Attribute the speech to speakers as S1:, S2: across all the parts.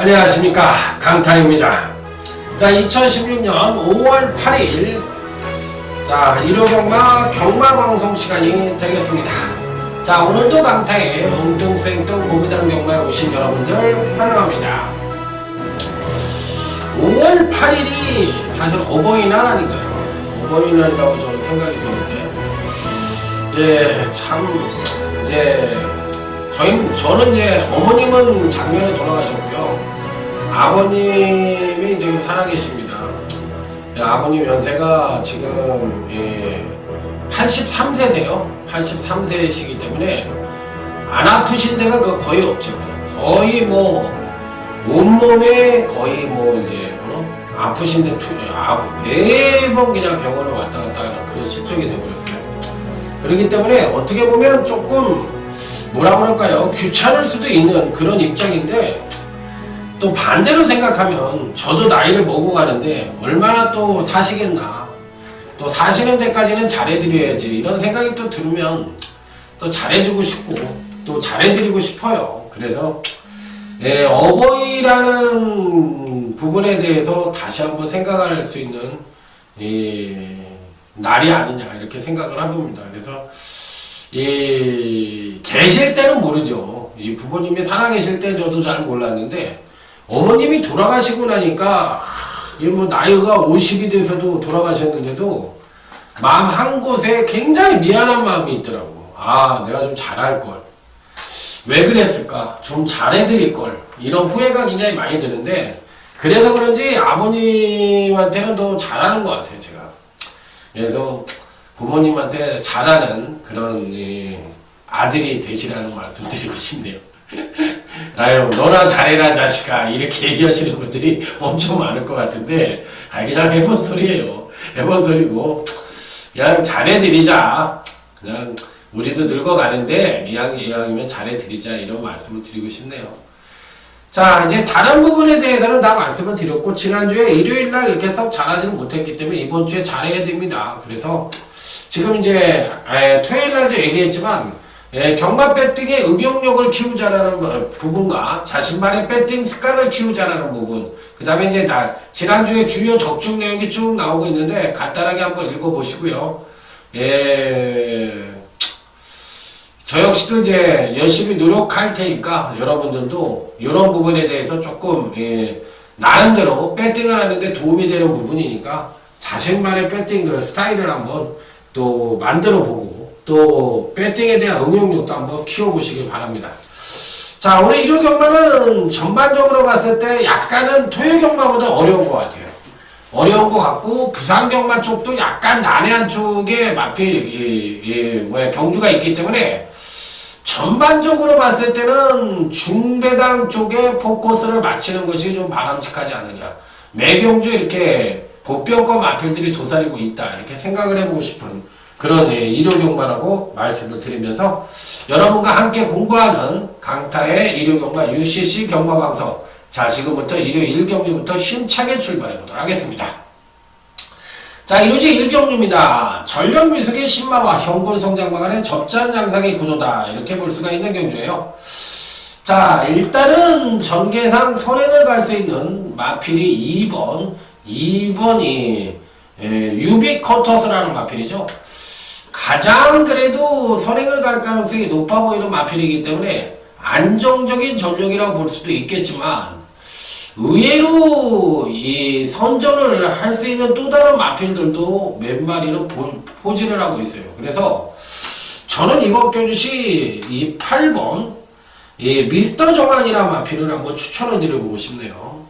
S1: 안녕하십니까, 강타입니다. 자, 2016년 5월 8일 자, 일요경마 경마방송 시간이 되겠습니다. 자, 오늘도 강타에 엉뚱생뚱 고비당 경마에 오신 여러분들 환영합니다. 5월 8일이 사실 어버이날 아닌가요? 어버이날이라고 저는 생각이 드는데, 예, 참 이제 저는 이제 어머님은 작년에 돌아가셨고요. 아버님이 지금 살아계십니다. 아버님 연세가 지금 83세세요. 83세이시기 때문에 안 아프신 데가 거의 없죠. 거의 뭐 온몸에 거의 뭐 이제 아프신 데 매번 그냥 병원을 왔다 갔다 하는 그런 실정이 되어버렸어요. 그렇기 때문에 어떻게 보면 조금 뭐라 그럴까요? 귀찮을 수도 있는 그런 입장인데, 또 반대로 생각하면 저도 나이를 먹고 가는데 얼마나 또 사시겠나, 또 사시는 데까지는 잘해드려야지 이런 생각이 또 들으면 또 잘해주고 싶고 또 잘해드리고 싶어요. 그래서 어버이라는 부분에 대해서 다시 한번 생각할 수 있는 날이 아니냐 이렇게 생각을 해봅니다. 그래서 계실 때는 모르죠. 이 부모님이 살아계실 때 저도 잘 몰랐는데, 어머님이 돌아가시고 나니까, 뭐 나이가 50이 돼서도 돌아가셨는데도, 마음 한 곳에 굉장히 미안한 마음이 있더라고. 아, 내가 좀 잘할걸. 왜 그랬을까? 좀 잘해드릴걸. 이런 후회가 굉장히 많이 드는데, 그래서 그런지 아버님한테는 더 잘하는 것 같아요, 제가. 그래서, 부모님한테 잘하는 그런 아들이 되시라는 말씀 드리고 싶네요. 아유, 너나 잘해라 자식아, 이렇게 얘기하시는 분들이 엄청 많을 것 같은데, 그냥 해본 소리예요. 해본 소리고 그냥 잘해드리자. 그냥 우리도 늙어가는데 이왕이면 잘해드리자, 이런 말씀을 드리고 싶네요. 자, 이제 다른 부분에 대해서는 다 말씀을 드렸고, 지난주에 일요일날 이렇게 썩 잘하지는 못했기 때문에 이번 주에 잘해야 됩니다. 그래서 지금 이제 토요일날도 얘기했지만, 경마 배팅의 응용력을 키우자라는 부분과 자신만의 배팅 습관을 키우자라는 부분, 그 다음에 이제 지난주에 주요 적중 내용이 쭉 나오고 있는데 간단하게 한번 읽어보시고요. 저 역시도 이제 열심히 노력할 테니까 여러분들도 이런 부분에 대해서 조금 나름대로 배팅을 하는데 도움이 되는 부분이니까 자신만의 배팅 스타일을 한번 또 만들어 보고, 또 배팅에 대한 응용력도 한번 키워보시기 바랍니다. 자, 오늘 일요 경마는 전반적으로 봤을 때 약간은 토요 경마보다 어려운 것 같아요. 어려운 것 같고, 부산 경마 쪽도 약간 난해한 쪽에 경주가 있기 때문에 전반적으로 봤을 때는 중배당 쪽에 포커스를 맞추는 것이 좀 바람직하지 않느냐. 매경주 이렇게 보병권 마필들이 도사리고 있다, 이렇게 생각을 해보고 싶은 그런 일요경마라고 말씀을 드리면서, 여러분과 함께 공부하는 강타의 일요경마 UCC 경마방송, 자, 지금부터 일요 1경주부터 힘차게 출발해 보도록 하겠습니다. 자, 일요지 1경주입니다. 전력미숙의 신마와 현군성장마 간의 접전 양상의 구도다, 이렇게 볼 수가 있는 경주예요. 자, 일단은 전개상 선행을 갈 수 있는 마필이 2번이 유비커터스라는 마필이죠. 가장 그래도 선행을 갈 가능성이 높아 보이는 마필이기 때문에 안정적인 전력이라고 볼 수도 있겠지만, 의외로 이 선전을 할 수 있는 또 다른 마필들도 몇 마리는 포진을 하고 있어요. 그래서 저는 이번 경주시 이 8번 미스터 정한이라는 마필을 한번 추천을 드려보고 싶네요.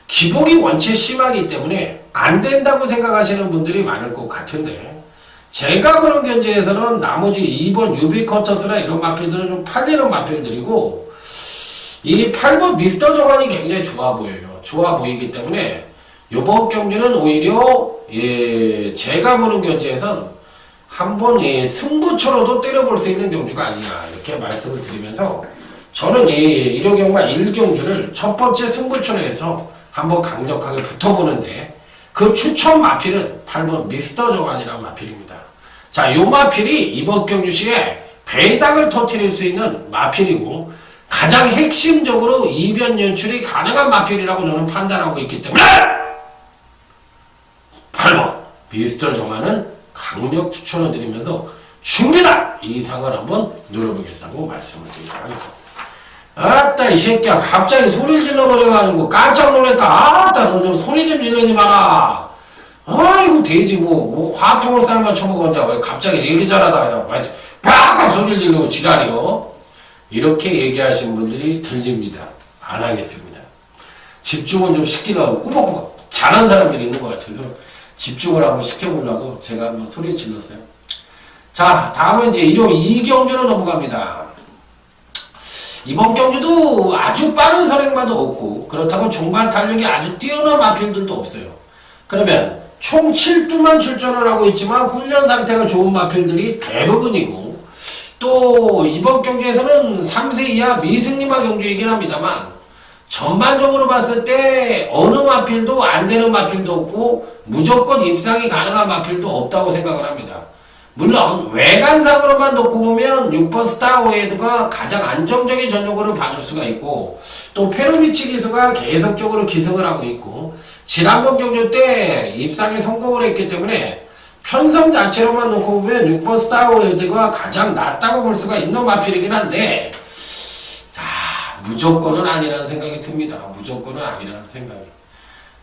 S1: 기복이 원체 심하기 때문에 안 된다고 생각하시는 분들이 많을 것 같은데, 제가 보는 견지에서는 나머지 2번 유비커터스나 이런 마필들은 좀 팔리는 마필들이고, 이 8번 미스터 정한이 굉장히 좋아 보여요. 좋아 보이기 때문에 이번 경기는 오히려 제가 보는 견지에선 한번 승부처로도 때려볼 수 있는 경주가 아니냐, 이렇게 말씀을 드리면서, 저는 이 1호 경마 1경주를 첫 번째 승부처로 해서 한번 강력하게 붙어보는데, 그 추천 마필은 8번 미스터 정한이라는 마필입니다. 자, 요 마필이 이번 경주시에 배당을 터뜨릴 수 있는 마필이고, 가장 핵심적으로 이변 연출이 가능한 마필이라고 저는 판단하고 있기 때문에 8번 미스터 정하는 강력 추천을 드리면서 중계다 이상을 한번 노려보겠다고 말씀을 드리도록 하겠습니다. 아따 이 새끼야 갑자기 소리를 질러버려가지고 깜짝 놀랐다. 아따 너 좀 소리 좀 질러지 마라. 아이고 돼지 뭐 화통을 삶아 쳐먹었냐 왜 갑자기 얘기 잘하다 왜 빡빡 소리를 질르고 지랄이요. 이렇게 얘기하신 분들이 들립니다. 안 하겠습니다. 집중을 좀 시키려고 꾸벅꾸벅 잘하는 사람들이 있는 것 같아서 집중을 한번 시켜보려고 제가 한번 소리 질렀어요. 자 다음은 이제 일요 2경주로 넘어갑니다. 이번 경주도 아주 빠른 선행마도 없고 그렇다고 중반 탄력이 아주 뛰어난 마필들도 없어요. 그러면 총 7두만 출전을 하고 있지만 훈련 상태가 좋은 마필들이 대부분이고 또 이번 경주에서는 3세 이하 미승리마 경주이긴 합니다만 전반적으로 봤을 때 어느 마필도 안 되는 마필도 없고 무조건 입상이 가능한 마필도 없다고 생각을 합니다. 물론 외관상으로만 놓고 보면 6번 스타오헤드가 가장 안정적인 전력으로 봐줄 수가 있고 또 페로미치 기수가 계속적으로 기승을 하고 있고 지난번 경주 때 입상에 성공을 했기 때문에 편성 자체로만 놓고 보면 6번 스타오헤드가 가장 낫다고 볼 수가 있는 마필이긴 한데 자 무조건은 아니라는 생각이 듭니다. 무조건은 아니라는 생각이.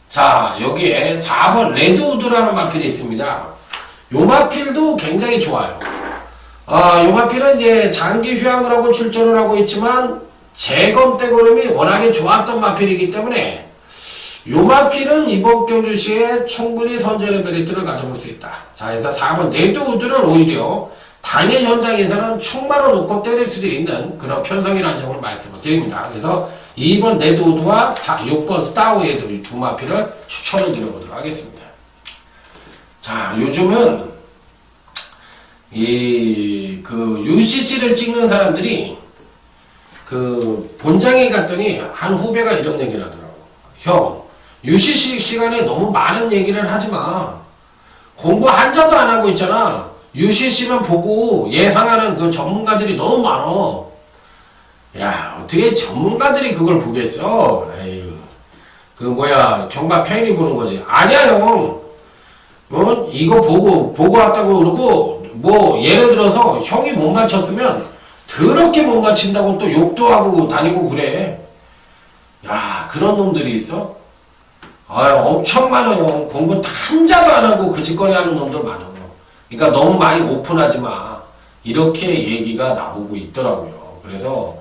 S1: 자 여기에 4번 레드우드라는 마필이 있습니다. 요 마필도 굉장히 좋아요. 요 마필은 이제 장기 휴양을 하고 출전을 하고 있지만 재검 떼고름이 워낙에 좋았던 마필이기 때문에 요 마필은 이번 경주 시에 충분히 선전의 메리트를 가져볼 수 있다. 자, 그래서 4번 레드우드를 오히려 당일 현장에서는 충만을 놓고 때릴 수도 있는 그런 편성이라는 점을 말씀을 드립니다. 그래서 2번 레드우드와 6번 스타오헤드 이 두 마필을 추천을 드려보도록 하겠습니다. 자, 요즘은 UCC를 찍는 사람들이 본장에 갔더니 한 후배가 이런 얘기를 하더라고. 형, UCC 시간에 너무 많은 얘기를 하지 마. 공부 한 자도 안 하고 있잖아. UCC만 보고 예상하는 그 전문가들이 너무 많어. 야, 어떻게 전문가들이 그걸 보겠어? 에휴, 경마 팬이 보는 거지. 아니야, 형. 이거 보고 왔다고 그러고, 예를 들어서 형이 못 맞췄으면, 더럽게 못 맞힌다고 또 욕도 하고 다니고 그래. 야, 그런 놈들이 있어? 엄청 많아요. 공부 한 자도 안 하고 그 짓거리 하는 놈들 많아. 그러니까 너무 많이 오픈하지 마. 이렇게 얘기가 나오고 있더라고요. 그래서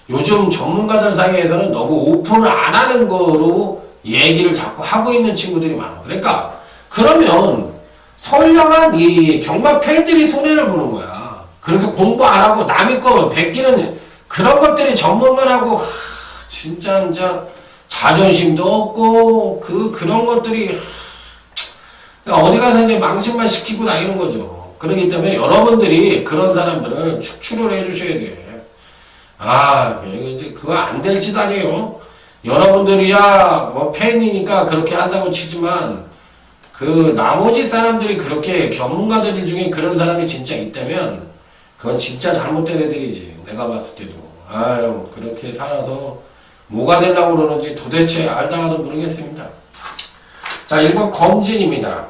S1: 요즘 전문가들 사이에서는 너무 오픈을 안 하는 거로 얘기를 자꾸 하고 있는 친구들이 많아. 그러니까, 그러면 선량한 이 경마 팬들이 손해를 보는 거야. 그렇게 공부 안 하고 남의 거 베끼는 그런 것들이 전문만 하고, 진짜 자존심도 없고, 그런 것들이, 어디 가서 이제 망신만 시키고 다니는 거죠. 그렇기 때문에 여러분들이 그런 사람들은 축출을 해주셔야 돼. 이제 그거 안 될지도 아니에요. 여러분들이야, 팬이니까 그렇게 한다고 치지만, 나머지 사람들이 그렇게 전문가들 중에 그런 사람이 진짜 있다면, 그건 진짜 잘못된 애들이지. 내가 봤을 때도. 그렇게 살아서 뭐가 되려고 그러는지 도대체 알다가도 모르겠습니다. 자, 1번 검진입니다.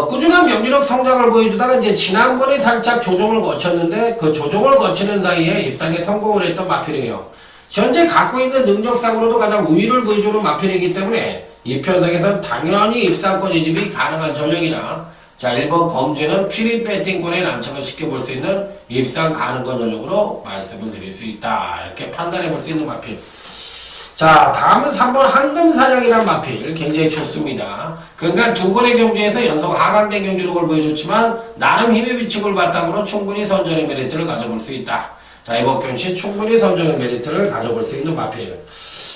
S1: 꾸준한 경기력 성장을 보여주다가 이제 지난번에 살짝 조정을 거쳤는데 그 조정을 거치는 사이에 입상에 성공을 했던 마필이에요. 현재 갖고 있는 능력상으로도 가장 우위를 보여주는 마필이기 때문에 이 편성에서는 당연히 입상권 진입이 가능한 전력이라 자 1번 검진은 피리 배팅권에 난착을 시켜볼 수 있는 입상 가능권 전력으로 말씀을 드릴 수 있다. 이렇게 판단해 볼 수 있는 마필. 자, 다음은 3번 황금사냥이란 마필. 굉장히 좋습니다. 그러니까 두 번의 경기에서 연속 하강된 경기력을 보여줬지만 나름 힘의 비축을 바탕으로 충분히 선전의 메리트를 가져볼 수 있다. 자, 이번 경시 충분히 선전의 메리트를 가져볼 수 있는 마필.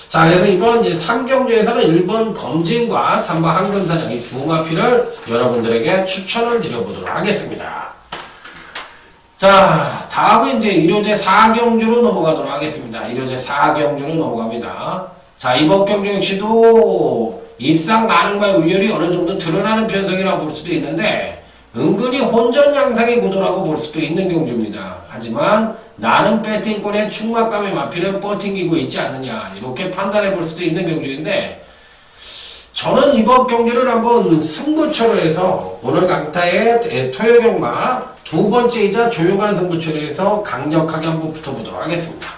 S1: 자, 그래서 이번 3경주에서는 1번 검진과 3번 황금사냥 이 두 마필을 여러분들에게 추천을 드려보도록 하겠습니다. 자, 다음은 이제 1호제 4경주로 넘어가도록 하겠습니다. 1호제 4경주로 넘어갑니다. 자, 이번 경주 역시도 입상 가능과 우열이 어느 정도 드러나는 편성이라고 볼 수도 있는데 은근히 혼전 양상의 구도라고 볼 수도 있는 경주입니다. 하지만 나는 배팅권의 충막감의 마필은 버팅기고 있지 않느냐 이렇게 판단해 볼 수도 있는 경주인데 저는 이번 경기를 한번 승부처로 해서 오늘 강타의 토요경마 두 번째이자 조용한 승부처로 해서 강력하게 한번 붙어보도록 하겠습니다.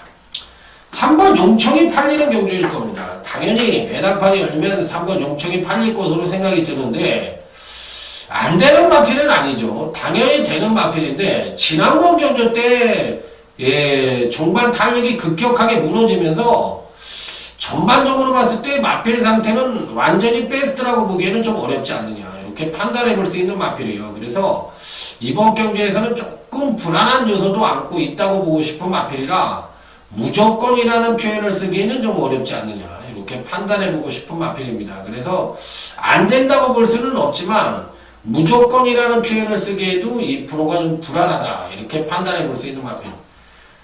S1: 3번 용청이 팔리는 경주일 겁니다. 당연히 배당판이 열리면 3번 용청이 팔릴 것으로 생각이 드는데 안 되는 마필은 아니죠. 당연히 되는 마필인데 지난번 경주 때 종반 탄력이 급격하게 무너지면서 전반적으로 봤을 때 마필 상태는 완전히 베스트라고 보기에는 좀 어렵지 않느냐 이렇게 판단해 볼 수 있는 마필이에요. 그래서 이번 경기에서는 조금 불안한 요소도 안고 있다고 보고 싶은 마필이라 무조건이라는 표현을 쓰기에는 좀 어렵지 않느냐 이렇게 판단해 보고 싶은 마필입니다. 그래서 안 된다고 볼 수는 없지만 무조건이라는 표현을 쓰기에도 이 프로가 좀 불안하다 이렇게 판단해 볼 수 있는 마필.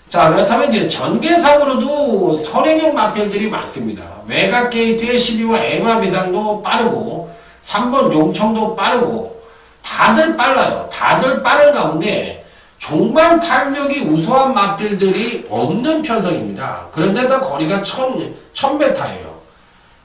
S1: 자, 그렇다면 이제 전개상으로도 선행형 마필들이 많습니다. 외곽 게이트의 12와 에마 비상도 빠르고 3번 용청도 빠르고 다들 빨라요. 다들 빠른 가운데 종반 탄력이 우수한 마필들이 없는 편성입니다. 그런데도 거리가 1000m예요.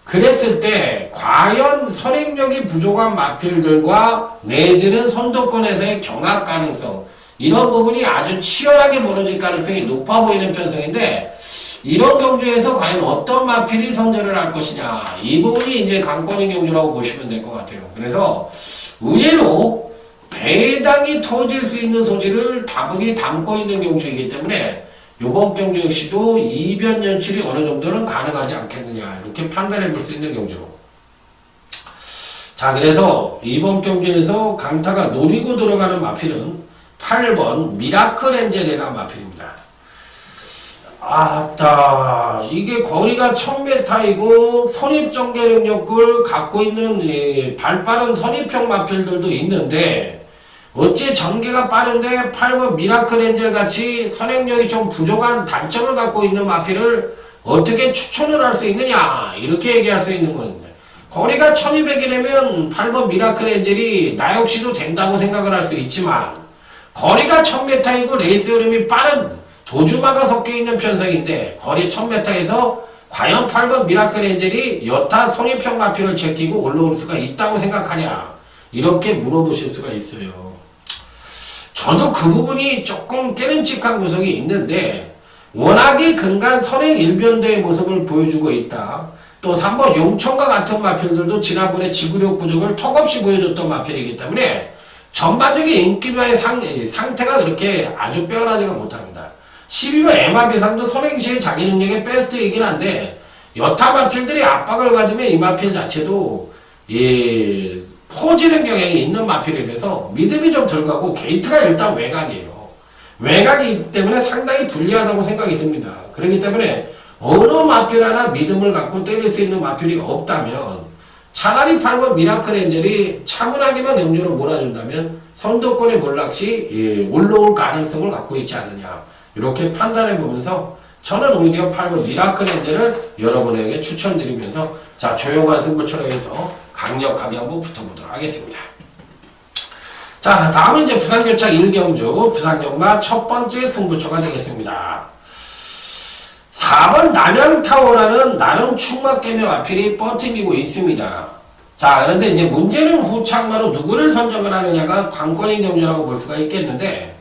S1: 그랬을 때 과연 선행력이 부족한 마필들과 내지는 선두권에서의 경합 가능성 이런 부분이 아주 치열하게 벌어질 가능성이 높아 보이는 편성인데 이런 경주에서 과연 어떤 마필이 선전을 할 것이냐 이 부분이 이제 관건인 경주라고 보시면 될 것 같아요. 그래서 의외로 배당이 터질 수 있는 소지를 다분히 담고 있는 경주이기 때문에 이번 경주 역시도 이변 연출이 어느 정도는 가능하지 않겠느냐 이렇게 판단해 볼 수 있는 경주. 자, 그래서 이번 경주에서 강타가 노리고 들어가는 마필은 8번 미라클 엔젤이라는 마필입니다. 아따 이게 거리가 1000m이고 선입 전개 능력을 갖고 있는 발빠른 선입형 마필들도 있는데 어째 전개가 빠른데 8번 미라클 엔젤 같이 선행력이 좀 부족한 단점을 갖고 있는 마필을 어떻게 추천을 할 수 있느냐 이렇게 얘기할 수 있는 건데 거리가 1200이라면 8번 미라클 엔젤이 나 역시도 된다고 생각을 할 수 있지만 거리가 1000m이고 레이스 흐름이 빠른 도주마가 섞여있는 편성인데 거리 1000m에서 과연 8번 미라클 엔젤이 여타 선입형 마필을 제끼고 올라올 수가 있다고 생각하냐 이렇게 물어보실 수가 있어요. 저도 그 부분이 조금 깨름칙한 구석이 있는데 워낙에 근간 선행 일변도의 모습을 보여주고 있다. 또 3번 용천과 같은 마필들도 지난번에 지구력 부족을 턱없이 보여줬던 마필이기 때문에 전반적인 인기와의 상태가 그렇게 아주 빼어나지가 못합니다. 12번 에마비상도 선행시의 자기 능력의 베스트이긴 한데 여타 마필들이 압박을 받으면 이 마필 자체도 퍼지는 경향이 있는 마필이라서 믿음이 좀 덜 가고 게이트가 일단 외곽이에요. 외곽이기 때문에 상당히 불리하다고 생각이 듭니다. 그렇기 때문에 어느 마필 하나 믿음을 갖고 때릴 수 있는 마필이 없다면 차라리 8번 미라클 엔젤이 차분하게만 경주를 몰아준다면 선두권의 몰락시 올라올 가능성을 갖고 있지 않느냐 이렇게 판단해 보면서 저는 오히려 8번 미라클 엔젤을 여러분에게 추천드리면서 자 조용한 승부처로 해서 강력하게 한번 붙어보도록 하겠습니다. 자 다음은 이제 부산교차 1경주 부산경마 첫 번째 승부처가 되겠습니다. 4번 남양타오라는 나름 충막개며 마필이 버팅기고 있습니다. 자 그런데 이제 문제는 후창마로 누구를 선정을 하느냐가 관건인 경주라고 볼 수가 있겠는데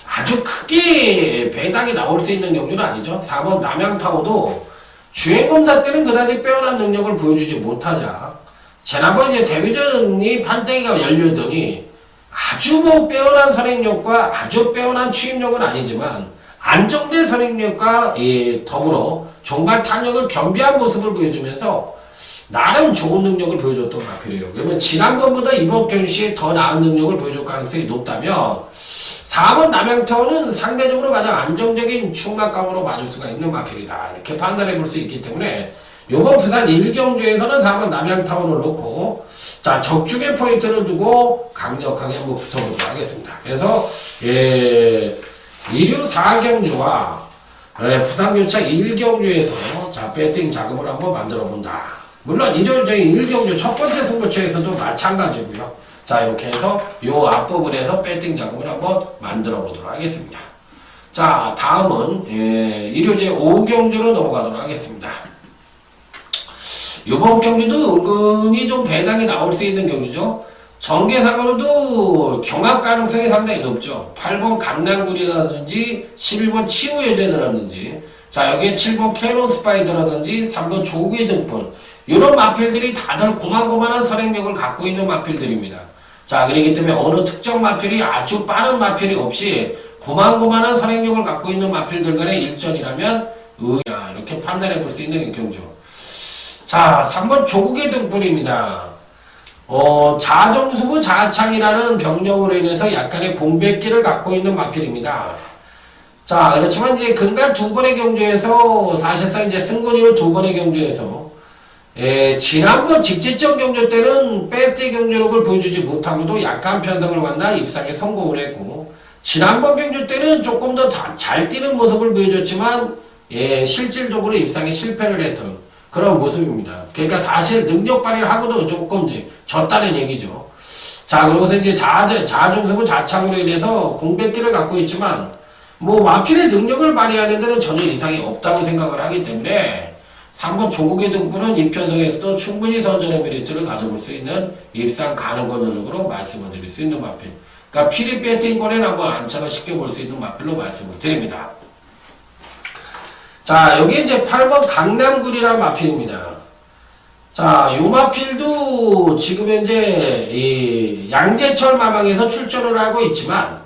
S1: 아주 크게 배당이 나올 수 있는 경주는 아니죠. 4번 남양타오도 주행검사 때는 그다지 빼어난 능력을 보여주지 못하자 지난번 이제 데뷔전이 판때기가 열려더니 아주 뭐 빼어난 선행력과 아주 빼어난 추임력은 아니지만 안정된 선행력과 더불어 종반 탄력을 겸비한 모습을 보여주면서 나름 좋은 능력을 보여줬던 마필이에요. 그러면 지난번보다 이번 경시에 더 나은 능력을 보여줄 가능성이 높다면 4번 남양타오는 상대적으로 가장 안정적인 충막감으로 맞을 수가 있는 마필이다. 이렇게 판단해 볼 수 있기 때문에 이번 부산 1경주에서는 4번 남양타오를 놓고 자 적중의 포인트를 두고 강력하게 한번 붙어보도록 하겠습니다. 그래서 1류 4경주와 부산교차 1경주에서 자 배팅 자금을 한번 만들어 본다. 물론 이전적인 1경주 첫 번째 승부처에서도 마찬가지고요. 자 이렇게 해서 요 앞부분에서 배팅 자금을 한번 만들어 보도록 하겠습니다. 자, 다음은 일요제 5경주로 넘어가도록 하겠습니다. 이번 경주도 은근히 좀 배당이 나올 수 있는 경주죠. 전개상으로도 경합 가능성이 상당히 높죠. 8번 강남구리라든지 11번 치우여제라든지 자, 여기에 7번 캐논 스파이더라든지 3번 조국의 등불 이런 마필들이 다들 고만고만한 선행력을 갖고 있는 마필들입니다. 자, 그렇기 때문에 어느 특정 마필이 아주 빠른 마필이 없이 고만고만한 선행력을 갖고 있는 마필들 간의 일전이라면 이렇게 판단해 볼 수 있는 경주. 자, 3번 조국의 등불입니다. 자정수부 자창이라는 병력으로 인해서 약간의 공백기를 갖고 있는 마필입니다. 자, 그렇지만 이제 근간 두 번의 경주에서 사실상 이제 승권 이후 두 번의 경주에서 지난번 직접적 경주 때는 베스트 경주력을 보여주지 못하고도 약간 편성을 만나 입상에 성공을 했고 지난번 경주 때는 조금 더 잘 뛰는 모습을 보여줬지만 실질적으로 입상에 실패를 해서 그런 모습입니다. 그러니까 사실 능력 발휘를 하고도 조금 졌다는 얘기죠. 자, 그러고서 이제 자중수부 자창으로 인해서 공백기를 갖고 있지만 뭐 마필의 능력을 발휘하는 데는 전혀 이상이 없다고 생각을 하기 때문에 3번 조국의 등불은 이 편성에서도 충분히 선전의 메리트를 가져볼 수 있는 입상 가능한 전력으로 말씀을 드릴 수 있는 마필. 그러니까 피리 배팅권에 한번 안착을 시켜볼 수 있는 마필로 말씀을 드립니다. 자, 여기 이제 8번 강남구리라는 마필입니다. 자, 요 마필도 지금 현재 이 양재철 마방에서 출전을 하고 있지만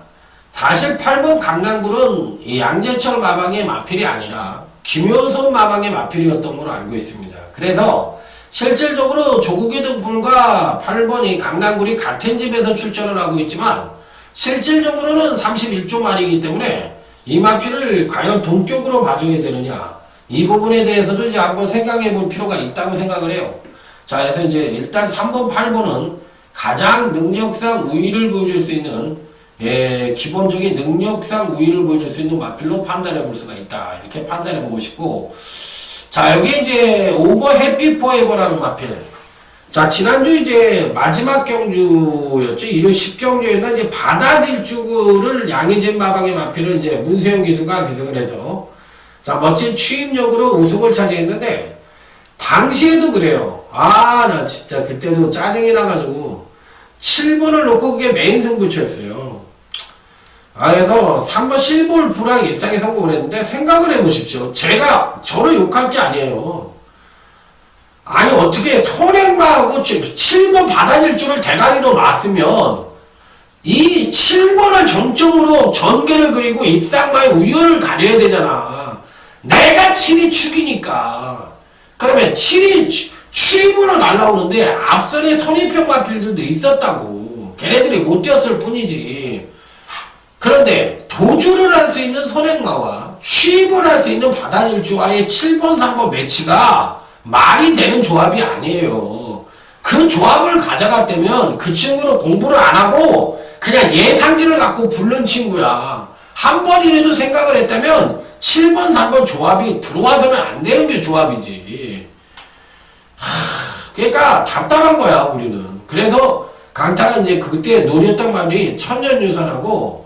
S1: 사실 8번 강남구는 이 양재철 마방의 마필이 아니라 김효선 마방의 마필이었던 걸로 알고 있습니다. 그래서 실질적으로 조국의 등불과 8번 이 강남구리 같은 집에서 출전을 하고 있지만 실질적으로는 31조 말이기 때문에 이 마필을 과연 동격으로 봐줘야 되느냐 이 부분에 대해서도 이제 한번 생각해 볼 필요가 있다고 생각을 해요. 자, 그래서 이제 일단 3번 8번은 가장 능력상 우위를 보여줄 수 있는 기본적인 능력상 우위를 보여줄 수 있는 마필로 판단해 볼 수가 있다 이렇게 판단해 보고 싶고 자, 여기 이제 5번 해피 포에버라는 마필. 자, 지난주 이제 마지막 경주였죠. 일요 10경주에는 이제 바다질주를 양의진 마방의 마필을 이제 문세영 기수가 기승을 해서 자, 멋진 취임력으로 우승을 차지했는데 당시에도 그래요. 아, 나 진짜 그때도 짜증이 나가지고 7번을 놓고 그게 메인 승부처였어요. 아, 그래서 3번 실볼 불황 입상에 성공을 했는데 생각을 해보십시오. 제가 저를 욕할 게 아니에요. 아니 어떻게 선행마하고 7번 바다질주를 대가리로 놨으면 이 7번을 정점으로 전개를 그리고 입상마의 우열을 가려야 되잖아. 내가 7이 축이니까 그러면 7이 취임으로 날라오는데 앞선에 선입형 마필들도 있었다고. 걔네들이 못 뛰었을 뿐이지. 그런데 도주를 할 수 있는 선행마와 취임을 할 수 있는 바다질주와의 7번 3번 매치가 말이 되는 조합이 아니에요. 그 조합을 가져갔다면 그 친구는 공부를 안 하고 그냥 예상지를 갖고 부른 친구야. 한 번이라도 생각을 했다면 7번 3번 조합이 들어와서는 안 되는 게 조합이지. 그러니까 답답한 거야 우리는. 그래서 강타가 이제 그때 노렸던 말이 천년유산하고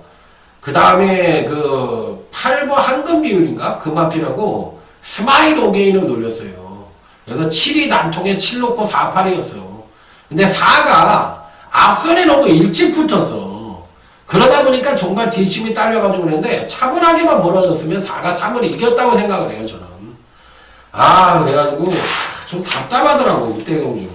S1: 그 다음에 그 8번 한금 비율인가 그 마필하고 스마일 오게인을 노렸어요. 그래서 7이 난통에 7 놓고 4, 8이었어. 근데 4가 앞선에 너무 일찍 붙었어. 그러다 보니까 정말 뒷심이 딸려가지고 그랬는데 차분하게만 멀어졌으면 4가 3을 이겼다고 생각을 해요, 저는. 아, 그래가지고 좀 답답하더라고, 그때 경주.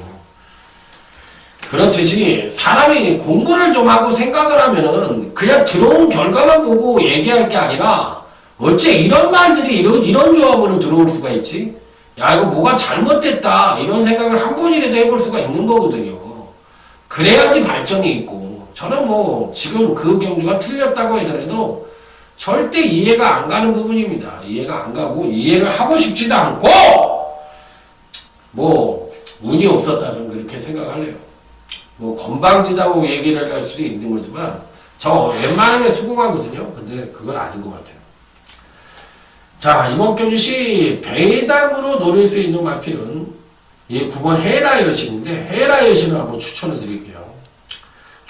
S1: 그렇듯이 사람이 공부를 좀 하고 생각을 하면은 그냥 들어온 결과만 보고 얘기할 게 아니라 어째 이런 말들이 이런 조합으로 들어올 수가 있지? 야, 이거 뭐가 잘못됐다 이런 생각을 한 번이라도 해볼 수가 있는 거거든요. 그래야지 발전이 있고 저는 뭐 지금 그 경주가 틀렸다고 하더라도 절대 이해가 안 가는 부분입니다. 이해가 안 가고 이해를 하고 싶지도 않고 뭐 운이 없었다 좀 그렇게 생각할래요. 뭐 건방지다고 얘기를 할 수도 있는 거지만 저 웬만하면 수긍하거든요. 근데 그건 아닌 것 같아요. 자, 이번 경주시 배당으로 노릴 수 있는 마필은 이 9번 헤라 여신인데 헤라 여신을 한번 추천해 드릴게요.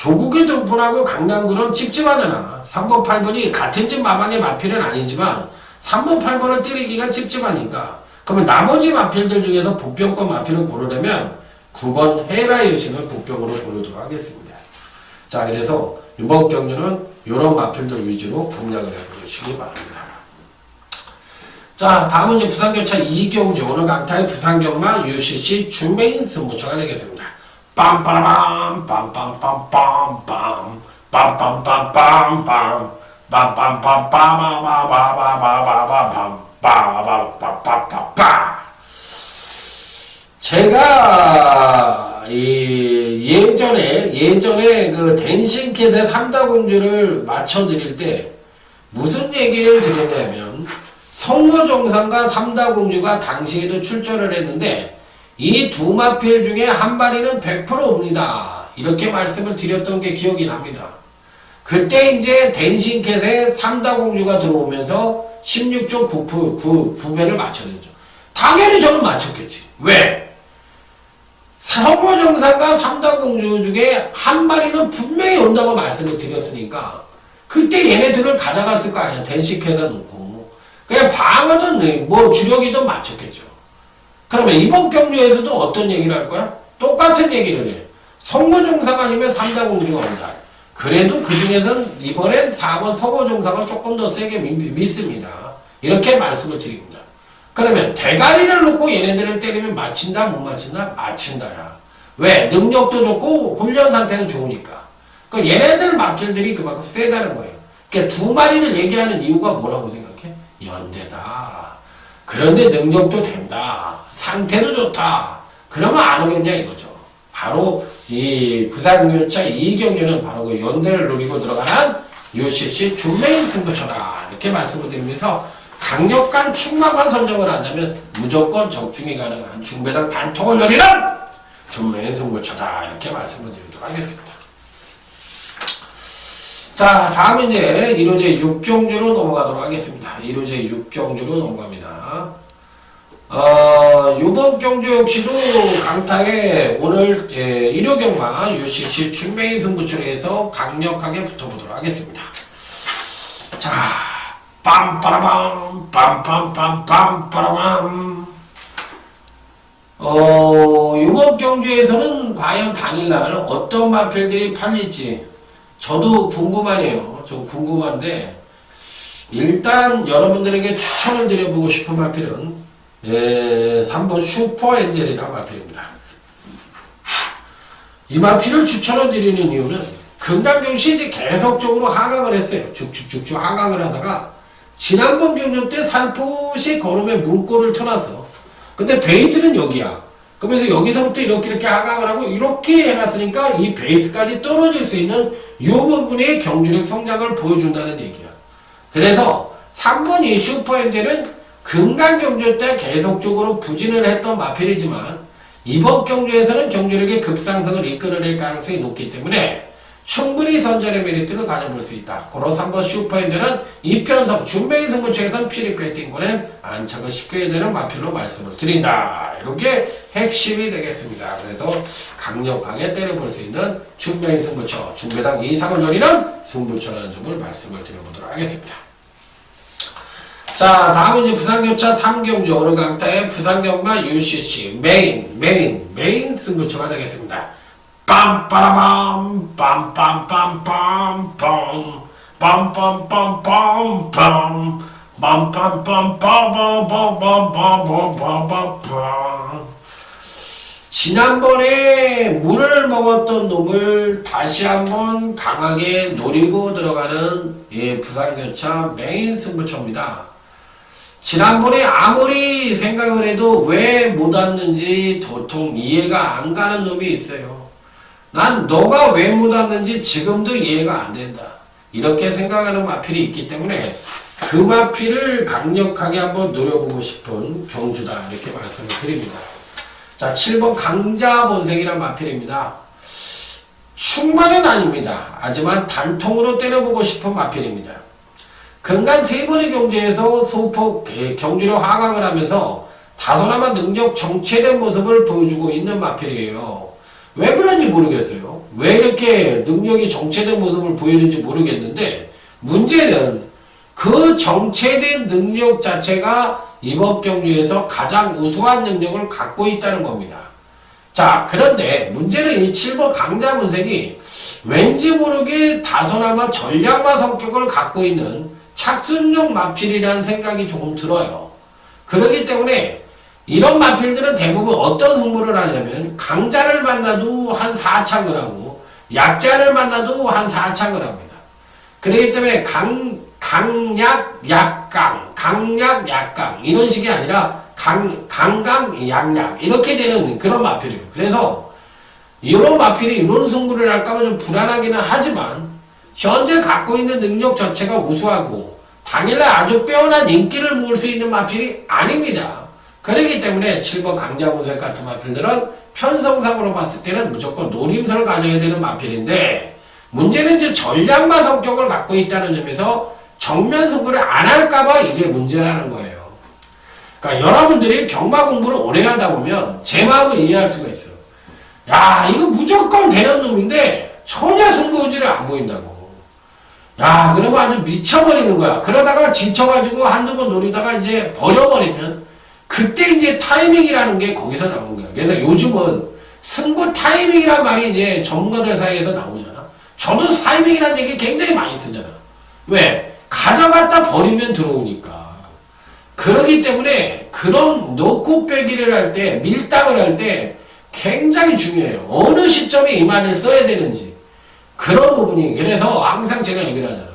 S1: 조국의 등분하고 강남구는 찝찝하잖아. 3번, 8번이 같은 집 마방의 마필은 아니지만 3번, 8번을 때리기가 찝찝하니까. 그러면 나머지 마필들 중에서 복병권 마필을 고르려면 9번 헤라 여신을 복병으로 고르도록 하겠습니다. 자, 그래서 이번 경주는 이런 마필들 위주로 공략을 해보시기 바랍니다. 자, 다음은 이제 부산교차 이경주 오늘 강타의 부산경마 UCC 준메인 승부처가 되겠습니다. 빰빠라밤 빰빰빰빰빰 빰빰빰빰빰 빰빰빰빰빰빰빰빰빰빰빰빰빰빰빰빰빰 제가 예전에 그 댄싱캣의 삼다공주를 맞춰드릴 때 무슨 얘기를 드렸냐면 성모정상과 삼다공주가 당시에도 출전을 했는데 이 두 마필 중에 한 마리는 100% 옵니다. 이렇게 말씀을 드렸던 게 기억이 납니다. 그때 이제 댄싱캣의 삼다공주가 들어오면서 16.9배를 맞춰드렸죠. 당연히 저는 맞췄겠지. 왜? 성모정상과 삼다공주 중에 한 마리는 분명히 온다고 말씀을 드렸으니까 그때 얘네들을 가져갔을 거 아니야. 댄싱캣에다 놓고. 그냥 방어든 뭐 주력이든 맞췄겠죠. 그러면 이번 경주에서도 어떤 얘기를 할 거야? 똑같은 얘기를 해. 성모정상 아니면 삼다공주가 온다. 그래도 그 중에서는 이번엔 4번 성모정상을 조금 더 세게 믿습니다. 이렇게 말씀을 드립니다. 그러면 대가리를 놓고 얘네들을 때리면 맞힌다 못 맞힌다? 맞힌다야. 왜? 능력도 좋고 훈련 상태는 좋으니까. 그러니까 얘네들 마필들이 그만큼 세다는 거예요. 그러니까 두 마리를 얘기하는 이유가 뭐라고 생각해? 연대다. 그런데 능력도 된다. 상태도 좋다. 그러면 안 오겠냐 이거죠. 바로 이 부산교차 이경주는 바로 그 연대를 노리고 들어가는 UCC 준메인 승부처다. 이렇게 말씀을 드리면서 강력한 충마만 선정을 한다면 무조건 적중이 가능한 중배당 단통을 노리는 준메인 승부처다. 이렇게 말씀을 드리도록 하겠습니다. 자, 다음 이제 1호제 6경주로 넘어가도록 하겠습니다. 1호제 6경주로 넘어갑니다. 요번 경주 역시도 강타에 오늘 1호 경마 UCC 준메인 승부처로 해서 강력하게 붙어보도록 하겠습니다. 자, 빰빠라밤 빰빰빰빰빠라밤 요번 경주에서는 과연 당일날 어떤 마필들이 팔릴지 저도 궁금하네요. 좀 궁금한데 일단 여러분들에게 추천을 드려보고 싶은 마필은 3번 슈퍼엔젤이라는 마필입니다. 이 마필을 추천을 드리는 이유는 금강경시 이제 계속적으로 하강을 했어요. 쭉쭉쭉쭉 하강을 하다가 지난번 경주 때 살포시 걸음에 문골을 쳐놨어. 근데 베이스는 여기야. 그러면서 여기서부터 이렇게 하강을 하고 이렇게 해놨으니까 이 베이스까지 떨어질 수 있는 이 부분의 경주력 성장을 보여준다는 얘기야. 그래서 3번 이 슈퍼엔젤은 금강경주 때 계속적으로 부진을 했던 마필이지만 이번 경주에서는 경주력의 급상승을 이끌어낼 가능성이 높기 때문에 충분히 선전의 메리트를 가져볼 수 있다. 고로 3번 슈퍼엔젤은 이편성 준메인 승부처에선 피리 배팅권엔 안착을 시켜야 되는 마필로 말씀을 드린다. 이렇게 핵심이 되겠습니다. 그래서 강력하게 때려볼 수 있는 준메인 승부처, 중배당 이상을 노리는 승부처라는 점을 말씀을 드려보도록 하겠습니다. 자, 다음은 이제 부산교차 3경주 오늘 강타의 부산경마 UCC 메인 승부처가 되겠습니다. 빰빠라밤 빰빰빰빰빰 빰빰빰빰빰 빰빰빰빰빰빰빰빰빰빰빰 지난번에 물을 먹었던 놈을 다시 한번 강하게 노리고 들어가는 부산교차 메인 승부처입니다. 지난번에 아무리 생각을 해도 왜 못 왔는지 도통 이해가 안 가는 놈이 있어요. 난 너가 왜 못 왔는지 지금도 이해가 안 된다. 이렇게 생각하는 마필이 있기 때문에 그 마필을 강력하게 한번 노려보고 싶은 경주다. 이렇게 말씀을 드립니다. 자, 7번 강자본색이란 마필입니다. 충만은 아닙니다. 하지만 단통으로 때려보고 싶은 마필입니다. 근간 3번의 경주에서 소폭 경주력 하강을 하면서 다소나마 능력 정체된 모습을 보여주고 있는 마필이에요. 왜 그런지 모르겠어요. 왜 이렇게 능력이 정체된 모습을 보이는지 모르겠는데 문제는 그 정체된 능력 자체가 이번 경주에서 가장 우수한 능력을 갖고 있다는 겁니다. 자, 그런데 문제는 이 7번 강자문색이 왠지 모르게 다소나마 전략마 성격을 갖고 있는 착순용 마필이라는 생각이 조금 들어요. 그렇기 때문에 이런 마필들은 대부분 어떤 승부를 하냐면 강자를 만나도 한 4창을 하고 약자를 만나도 한 4창을 합니다. 그렇기 때문에 강약, 약강, 강약, 약강 이런 식이 아니라 강강, 약약 이렇게 되는 그런 마필이에요. 그래서 이런 마필이 이런 승부를 할까봐 좀 불안하기는 하지만 현재 갖고 있는 능력 자체가 우수하고 당일날 아주 빼어난 인기를 모을 수 있는 마필이 아닙니다. 그렇기 때문에 7번 강자문색 같은 마필들은 편성상으로 봤을 때는 무조건 노림수를 가져야 되는 마필인데 문제는 이제 전략마 성격을 갖고 있다는 점에서 정면 승부를 안 할까봐 이게 문제라는 거예요. 그러니까 여러분들이 경마 공부를 오래 하다 보면 제 마음을 이해할 수가 있어. 야, 이거 무조건 되는 놈인데 전혀 승부의지를 안 보인다고. 야, 그러면 아주 미쳐버리는 거야. 그러다가 지쳐가지고 한두 번 노리다가 이제 버려버리면 그때 이제 타이밍이라는 게 거기서 나오는 거야. 그래서 요즘은 승부 타이밍이란 말이 이제 전문가들 사이에서 나오잖아. 저도 타이밍이라는 얘기 굉장히 많이 쓰잖아. 왜? 가져갔다 버리면 들어오니까. 그러기 때문에 그런 넣고 빼기를 할 때, 밀당을 할 때 굉장히 중요해요. 어느 시점에 이 말을 써야 되는지. 그런 부분이. 그래서 항상 제가 얘기를 하잖아.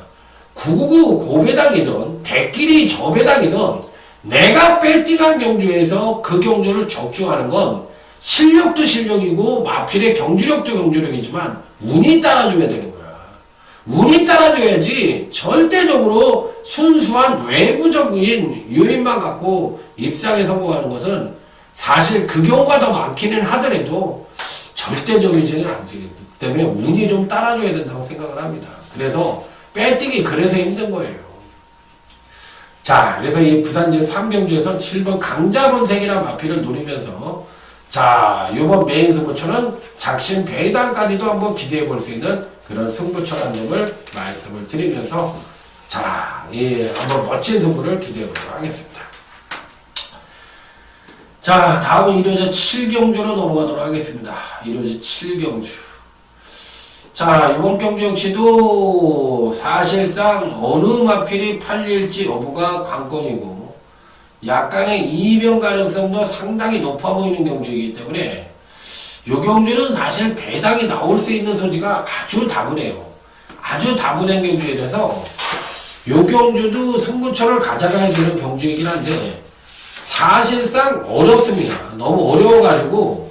S1: 999 고배당이든 대끼리 저배당이든 내가 배팅한 경주에서 그 경주를 적중하는 건 실력도 실력이고 마필의 경주력도 경주력이지만 운이 따라줘야 되는 거야. 운이 따라줘야지 절대적으로 순수한 외부적인 요인만 갖고 입상에 성공하는 것은 사실 그 경우가 더 많기는 하더라도 절대적이지는 않지. 그 때문에 운이 좀 따라줘야 된다고 생각을 합니다. 그래서 배팅이 그래서 힘든 거예요. 자, 그래서 이 부산제 3경주에서 7번 강자본색이라는 마필을 노리면서 자, 요번 메인 승부처는 작심 배당까지도 한번 기대해 볼 수 있는 그런 승부처라는 점을 말씀을 드리면서 자, 이 한번 멋진 승부를 기대해 보도록 하겠습니다. 자, 다음은 1호제 7경주로 넘어가도록 하겠습니다. 1호제 7경주. 자, 이번 경주 역시도 사실상 어느 마필이 팔릴지 여부가 관건이고 약간의 이변 가능성도 상당히 높아 보이는 경주이기 때문에 이 경주는 사실 배당이 나올 수 있는 소지가 아주 다분해요. 아주 다분한 경주이라서 이 경주도 승부처를 가져가야 되는 경주이긴 한데 사실상 어렵습니다. 너무 어려워가지고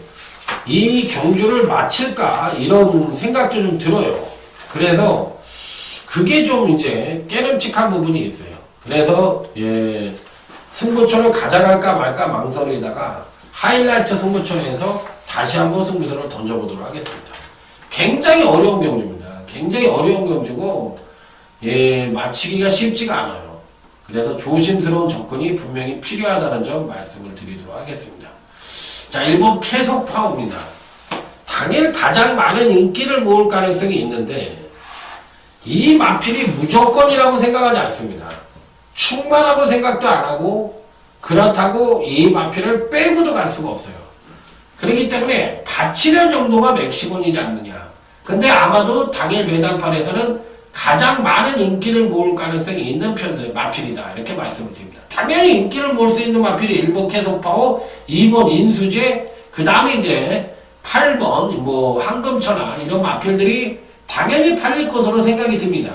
S1: 이 경주를 마칠까 이런 생각도 좀 들어요. 그래서 그게 좀 이제 깨름칙한 부분이 있어요. 그래서 예, 승부처를 가져갈까 말까 망설이다가 하이라이트 승부처에서 다시 한번 승부처를 던져보도록 하겠습니다. 굉장히 어려운 경주입니다. 굉장히 어려운 경주고 예, 마치기가 쉽지가 않아요. 그래서 조심스러운 접근이 분명히 필요하다는 점 말씀을 드리도록 하겠습니다. 자, 1번 캐석파워입니다. 당일 가장 많은 인기를 모을 가능성이 있는데 이 마필이 무조건이라고 생각하지 않습니다. 충만하고 생각도 안 하고 그렇다고 이 마필을 빼고도 갈 수가 없어요. 그렇기 때문에 바치는 정도가 맥시멈이지 않느냐. 근데 아마도 당일 배당판에서는 가장 많은 인기를 모을 가능성이 있는 마필이다. 이렇게 말씀을 드립니다. 당연히 인기를 모을 수 있는 마필이 1번 캐석파워, 2번 인수제, 그 다음에 이제 8번 뭐 황금천하 이런 마필들이 당연히 팔릴 것으로 생각이 듭니다.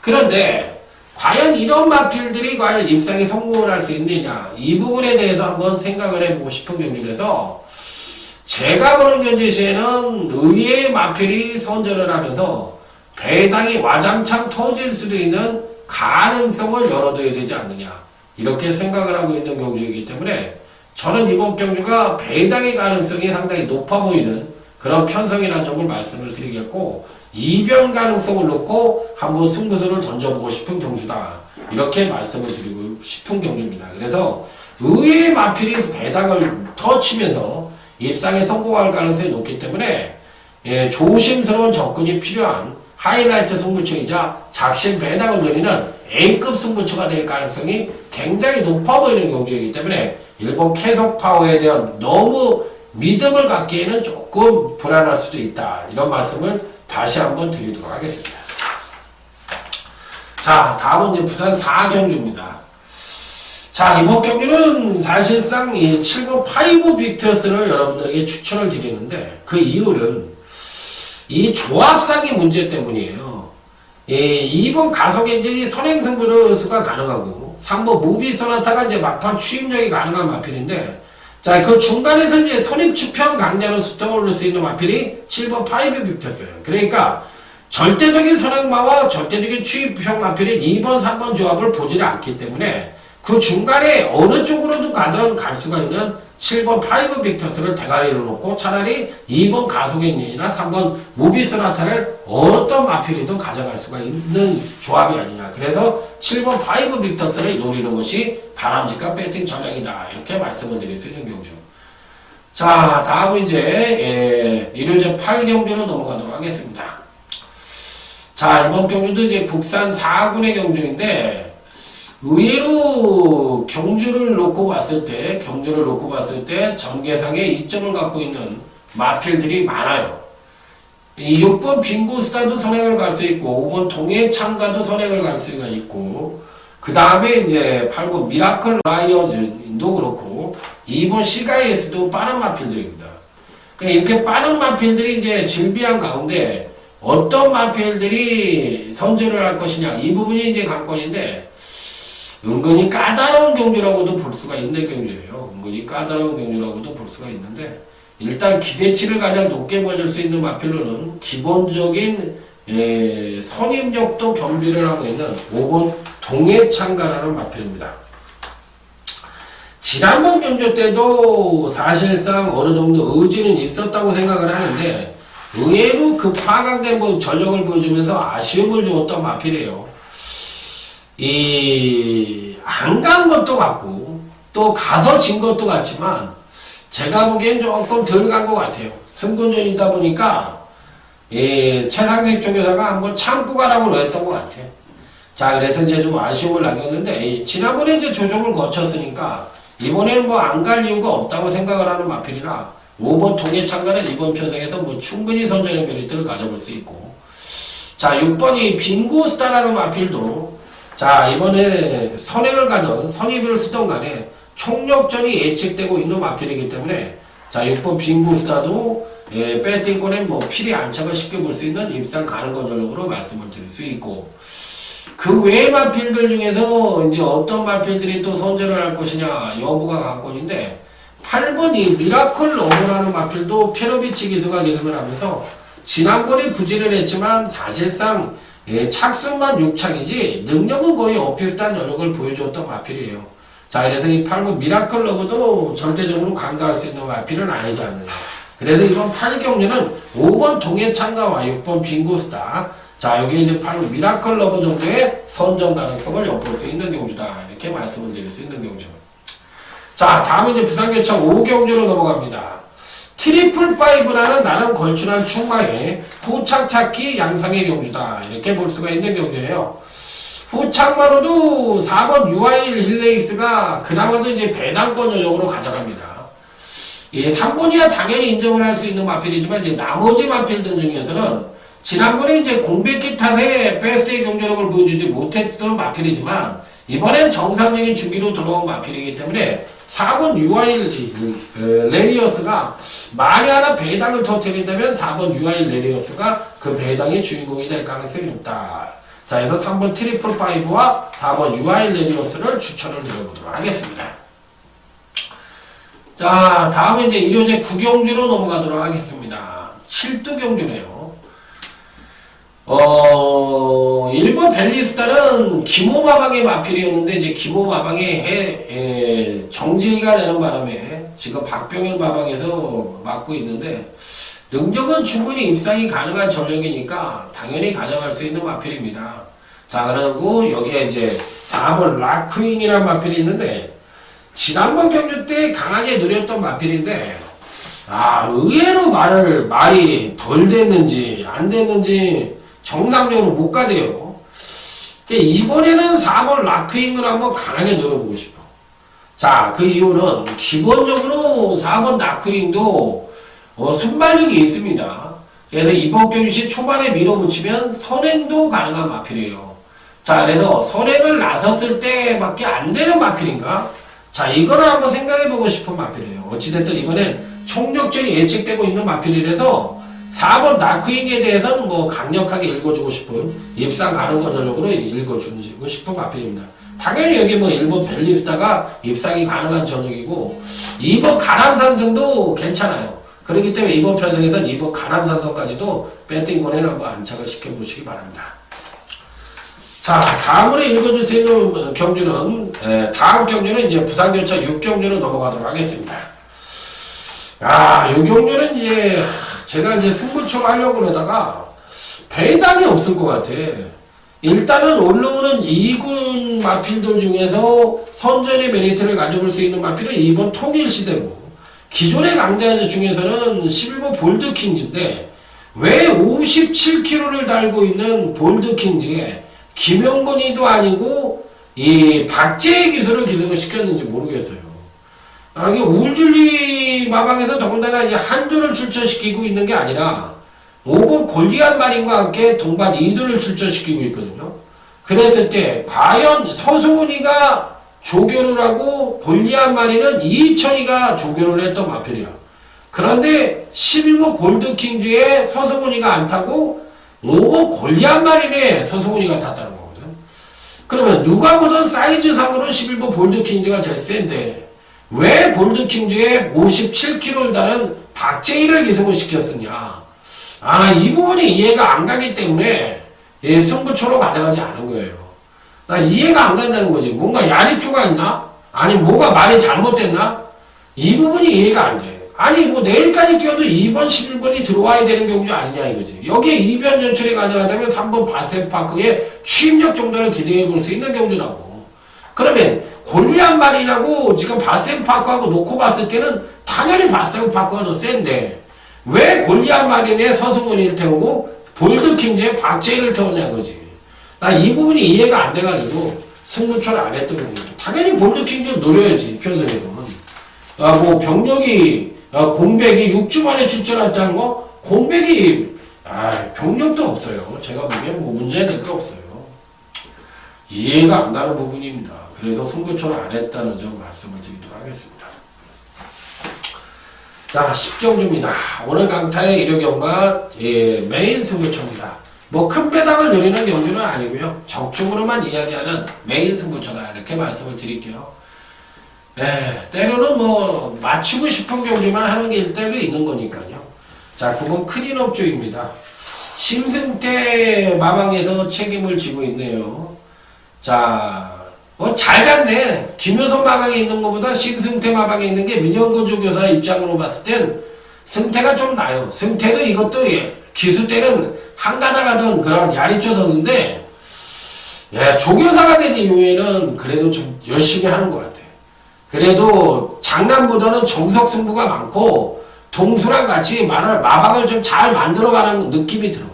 S1: 그런데 과연 이런 마필들이 과연 입상에 성공을 할 수 있느냐 이 부분에 대해서 한번 생각을 해보고 싶은 경주라서 제가 보는 경주 시에는 의외의 마필이 선전을 하면서 배당이 와장창 터질 수도 있는 가능성을 열어둬야 되지 않느냐 이렇게 생각을 하고 있는 경주이기 때문에 저는 이번 경주가 배당의 가능성이 상당히 높아 보이는 그런 편성이라는 점을 말씀을 드리겠고 이변 가능성을 놓고 한번 승부수를 던져보고 싶은 경주다 이렇게 말씀을 드리고 싶은 경주입니다. 그래서 의외의 마필이 배당을 터치면서 입상에 성공할 가능성이 높기 때문에 조심스러운 접근이 필요한 하이라이트 승부처이자 작심 배당을 노리는 A급 승부처가 될 가능성이 굉장히 높아 보이는 경주이기 때문에 일본 계속 파워에 대한 너무 믿음을 갖기에는 조금 불안할 수도 있다. 이런 말씀을 다시 한번 드리도록 하겠습니다. 자, 다음은 이제 부산 4경주입니다. 자, 이번 경기는 사실상 이 7번 5 빅터스를 여러분들에게 추천을 드리는데 그 이유는 이 조합상의 문제 때문이에요. 2번 가속 엔진이 선행 승부수가 가능하고 3번 무비 소나타가 이제 막판 추임력이 가능한 마필인데 자, 그 중간에서 이제 선입치편 강자로 수평을 올릴 수 있는 마필이 7번 5 빅터스예요. 그러니까 절대적인 선행마와 절대적인 추입형 마필인 2번, 3번 조합을 보지를 않기 때문에 그 중간에 어느 쪽으로도 가든 갈 수가 있는 7번 5 빅터스를 대가리로 놓고 차라리 2번 가속엔진이나 3번 무비스나타를 어떤 마필이든 가져갈 수가 있는 조합이 아니냐. 그래서 7번 5 빅터스를 노리는 것이 바람직한 배팅 전략이다. 이렇게 말씀을 드릴 수 있는 경주. 자, 다음은 이제 일요제 8경주로 넘어가도록 하겠습니다. 자, 이번 경주도 이제 국산 4군의 경주인데 의외로 경주를 놓고 봤을 때 전개상에 이점을 갖고 있는 마필들이 많아요. 이 6번 빙고스타도 선행을 갈 수 있고 5번 동해창가도 선행을 갈 수가 있고 그 다음에 이제 8번 미라클 라이언도 그렇고 2번 시가이에스도 빠른 마필들입니다. 그러니까 이렇게 빠른 마필들이 이제 즐비한 가운데 어떤 마필들이 선전을 할 것이냐 이 부분이 이제 관건인데 은근히 까다로운 경주라고도 볼 수가 있는 경주예요. 은근히 까다로운 경주라고도 볼 수가 있는데 일단 기대치를 가장 높게 보여줄 수 있는 마필로는 기본적인 선임력도 겸비를 하고 있는 5번 동해창가라는 마필입니다. 지난번 경주 때도 사실상 어느 정도 의지는 있었다고 생각을 하는데 의외로 그 파악된 전력을 보여주면서 아쉬움을 주었던 마필이에요. 안 간 것도 같고 또 가서 진 것도 같지만 제가 보기엔 조금 덜 간 것 같아요. 승군전이다 보니까 최상식 쪽에다가 한번 참고 가라고 했던 것 같아요. 자, 그래서 이제 좀 아쉬움을 남겼는데 지난번에 이제 조정을 거쳤으니까 이번에는 안 갈 이유가 없다고 생각을 하는 마필이라 5번 동해창가는 이번 편성에서 충분히 선전의 메리트를 가져볼 수 있고 자, 6번이 빙고스타라는 마필도 자, 이번에 선행을 가든 선입을 쓰던 간에 총력전이 예측되고 있는 마필이기 때문에 자, 6번 빙고스타도 배팅권에 필히 안착을 쉽게 볼 수 있는 입상 가능한 전력으로 말씀을 드릴 수 있고 그 외의 마필들 중에서 이제 어떤 마필들이 또 선전을 할 것이냐 여부가 관건인데 8번 이 미라클 러브라는 마필도 페로비치 기수가 계승을 하면서 지난번에 부진을 했지만 사실상 착수만 6착이지 능력은 거의 오피스탄 여력을 보여주었던 마필이에요. 자, 그래서 이 8번 미라클 러브도 절대적으로 간과할 수 있는 마필은 아니지 않느냐. 그래서 이번 8경주는 5번 동해창가와 6번 빙고스타 자, 여기 이제 8번 미라클 러브 정도의 선정 가능성을 엿볼 수 있는 경주다. 이렇게 말씀을 드릴 수 있는 경주. 자, 다음은 이제 부산교청 5경주로 넘어갑니다. 트리플 파이브라는 나름 걸출한 충마의 후착 찾기 양상의 경주다. 이렇게 볼 수가 있는 경주예요. 후착만으로도 4번 UIL 힐레이스가 그나마도 이제 배당권 전력으로 가져갑니다. 3번이야 당연히 인정을 할 수 있는 마필이지만 이제 나머지 마필들 중에서는 지난번에 이제 공백기 탓에 베스트의 경주력을 보여주지 못했던 마필이지만 이번엔 정상적인 주기로 들어온 마필이기 때문에 4번 UIL 레리어스가 만에 하나 배당을 터뜨린다면 4번 UIL 레리어스가 그 배당의 주인공이 될 가능성이 높다. 자, 그래서 3번 트리플 파이브와 4번 UIL 레리어스를 추천을 드려보도록 하겠습니다. 자, 다음은 이제 일요제 9경주로 넘어가도록 하겠습니다. 7두경주네요. 1번 벨리스타는 기모마방의 마필이었는데 이제 기모마방의 정지가 되는 바람에 지금 박병일 마방에서 맡고 있는데 능력은 충분히 입상이 가능한 전력이니까 당연히 가져갈 수 있는 마필입니다. 자, 그리고 여기에 이제 4번 라크인이라는 마필이 있는데 지난번 경주 때 강하게 느렸던 마필인데 의외로 말이 덜 됐는지, 안 됐는지 정상적으로 못 가대요. 이번에는 4번 라크잉을 한번 강하게 노려보고 싶어. 자, 그 이유는 기본적으로 4번 라크잉도 순발력이 있습니다. 그래서 이번 경시 초반에 밀어붙이면 선행도 가능한 마필이에요. 자, 그래서 선행을 나섰을 때밖에 안 되는 마필인가? 자, 이거를 한번 생각해보고 싶은 마필이에요. 어찌됐든 이번엔 총력전이 예측되고 있는 마필이라서 4번 나크잉에 대해서는 뭐 강력하게 읽어주고 싶은 입상 가는 거 전력으로 읽어주고 싶은 마필입니다. 당연히 여기 뭐 1번 벨리스타가 입상이 가능한 전역이고 2번 가람산성도 괜찮아요. 그렇기 때문에 이번 편성에서는 2번 가람산성까지도 배팅권에는 한번 안착을 시켜보시기 바랍니다. 자, 다음으로 읽어줄 수 있는 경주는 다음 경주는 이제 부산교차 6경주로 넘어가도록 하겠습니다. 이 경주는 이제 제가 이제 승부처로 하려고 그러다가 배당이 없을 것 같아. 일단은 올라오는 2군 마필들 중에서 선전의 메리트를 가져볼 수 있는 마필은 2번 통일시대고 기존의 강자들 중에서는 11번 볼드킹즈인데 왜 57kg를 달고 있는 볼드킹즈에 김영건이도 아니고 이 박재의 기술을 기승을 시켰는지 모르겠어요. 이게 우울줄리 마방에서 더군다나 이제 한두를 출전시키고 있는 게 아니라 5번 골리앗 마린과 함께 동반 2두를 출전시키고 있거든요. 그랬을 때 과연 서승훈이가 조교를 하고 골리앗 마린은 이천이가 조교를 했던 마필이야. 그런데 11번 골드킹즈에 서승훈이가 안 타고 5번 골리앗 마린에 서승훈이가 탔다는 거거든. 그러면 누가 보던 사이즈상으로 11번 볼드킹즈가 제일 센데 왜 볼드킹즈에 57kg를 다는 박재희를 기승을 시켰느냐. 이 부분이 이해가 안 가기 때문에 승부처로 가져가지 않은 거예요. 나 이해가 안 간다는 거지. 뭔가 야리초가 있나? 아니 뭐가 말이 잘못됐나? 이 부분이 이해가 안 돼. 아니 뭐 내일까지 뛰어도 2번 11번이 들어와야 되는 경주 아니냐 이거지. 여기에 이변 연출이 가능하다면 3번 바세파크의 취임력 정도를 기대해 볼 수 있는 경주라고. 그러면 골리앗 마린하고 지금 바세파크하고 놓고 봤을 때는 당연히 바세파크가 더 센데 왜 골리앗 마린에 서승훈이를 태우고 볼드킹즈에 박재희를 태우냐 거지. 나 이 부분이 이해가 안 돼가지고 승부처를 안 했던 거죠. 당연히 볼드킹즈를 노려야지 편성에서는. 뭐 병력이 공백이 6주 만에 출전했다는 거? 공백이 병력도 없어요. 제가 보기엔 뭐 문제될 게 없어요. 이해가 안 가는 부분입니다. 그래서 승부처를 안 했다는 점 말씀을 드리도록 하겠습니다. 자, 10경주입니다. 오늘 강타의 일요경마 메인 승부처입니다. 뭐 큰 배당을 노리는 경주는 아니고요. 적중으로만 이야기하는 메인 승부처다 이렇게 말씀을 드릴게요. 때로는 뭐 맞추고 싶은 경주만 하는 게 때로 있는 거니까요. 자, 9번 크린업조입니다. 심승태 마방에서 책임을 지고 있네요. 자, 뭐 잘 갔네. 김효선 마방에 있는 것보다 심승태 마방에 있는 게 민영건조 교사 입장으로 봤을 땐 승태가 좀 나요. 승태도 이것도 기수 때는 한가다 가던 그런 야리조 선수인데 조교사가 된 이후에는 그래도 좀 열심히 하는 것 같아. 그래도 장난보다는 정석 승부가 많고 동수랑 같이 마방을 좀 잘 만들어가는 느낌이 들어.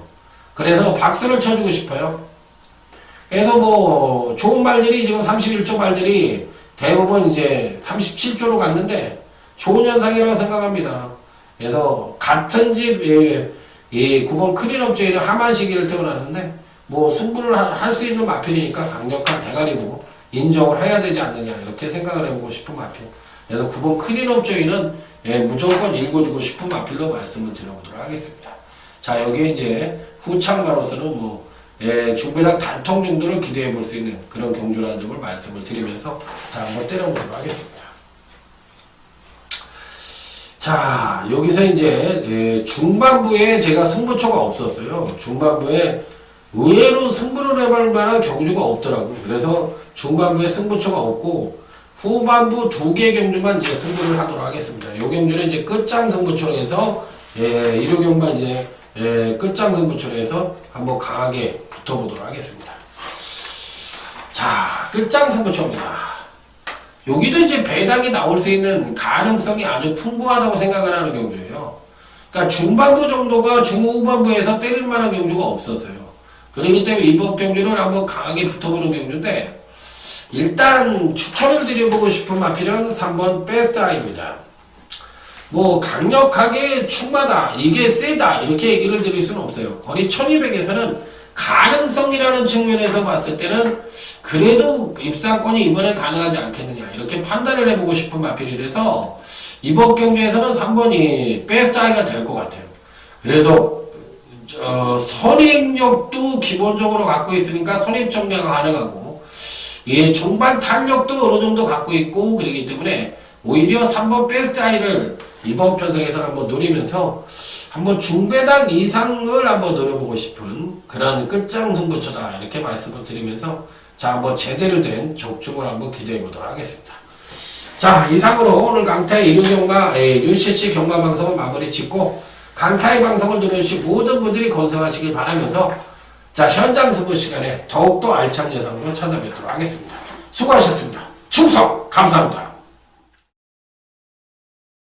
S1: 그래서 박수를 쳐주고 싶어요. 그래서 뭐 좋은 말들이 지금 31조 말들이 대부분 이제 37조로 갔는데 좋은 현상이라고 생각합니다. 그래서 같은 집 이 9번 크린업조에는 하만시기를 태어났는데 뭐 승부를 할 수 있는 마필이니까 강력한 대가리로 인정을 해야 되지 않느냐 이렇게 생각을 해보고 싶은 마필. 그래서 9번 크린업조에는 무조건 읽어주고 싶은 마필로 말씀을 드려보도록 하겠습니다. 자, 여기에 이제 후창가로서는 뭐 중배당 단통 정도를 기대해 볼 수 있는 그런 경주라는 점을 말씀을 드리면서 자, 한번 때려보도록 하겠습니다. 자, 여기서 이제 중반부에 제가 승부처가 없었어요. 중반부에 의외로 승부를 해볼 만한 경주가 없더라고. 그래서 중반부에 승부처가 없고 후반부 2개 경주만 이제 승부를 하도록 하겠습니다. 이 경주는 이제 끝장 승부처로 해서 일요 경만 이제 끝장 승부처로 해서 한번 강하게 붙어보도록 하겠습니다. 자, 끝장 승부처입니다. 여기도 이제 배당이 나올 수 있는 가능성이 아주 풍부하다고 생각을 하는 경주예요. 그러니까 중반부 정도가 중후반부에서 때릴 만한 경주가 없었어요. 그렇기 때문에 이번 경주는 한번 강하게 붙어보는 경주인데, 일단 추천을 드려보고 싶은 마필은 3번 베스트 아이입니다. 뭐 강력하게 충마다, 이게 세다 이렇게 얘기를 드릴 수는 없어요. 거리 1200에서는 가능성이라는 측면에서 봤을 때는 그래도 입상권이 이번에 가능하지 않겠느냐 이렇게 판단을 해보고 싶은 마필이라서 이번 경주에서는 3번이 베스트 아이가 될 것 같아요. 그래서 선입력도 기본적으로 갖고 있으니까 선입 정리가 가능하고, 예, 종반 탄력도 어느 정도 갖고 있고, 그러기 때문에 오히려 3번 베스트 아이를 이번 편성에서 한번 노리면서 한번 중배당 이상을 한번 노려보고 싶은 그런 끝장 승부처다 이렇게 말씀을 드리면서, 자, 한번 제대로 된 적중을 한번 기대해 보도록 하겠습니다. 자, 이상으로 오늘 강타의 일요경마 UCC 경마 방송을 마무리 짓고, 강타의 방송을 들어주신 모든 분들이 건승하시길 바라면서, 자, 현장 승부 시간에 더욱더 알찬 예상으로 찾아뵙도록 하겠습니다. 수고하셨습니다. 충성! 감사합니다.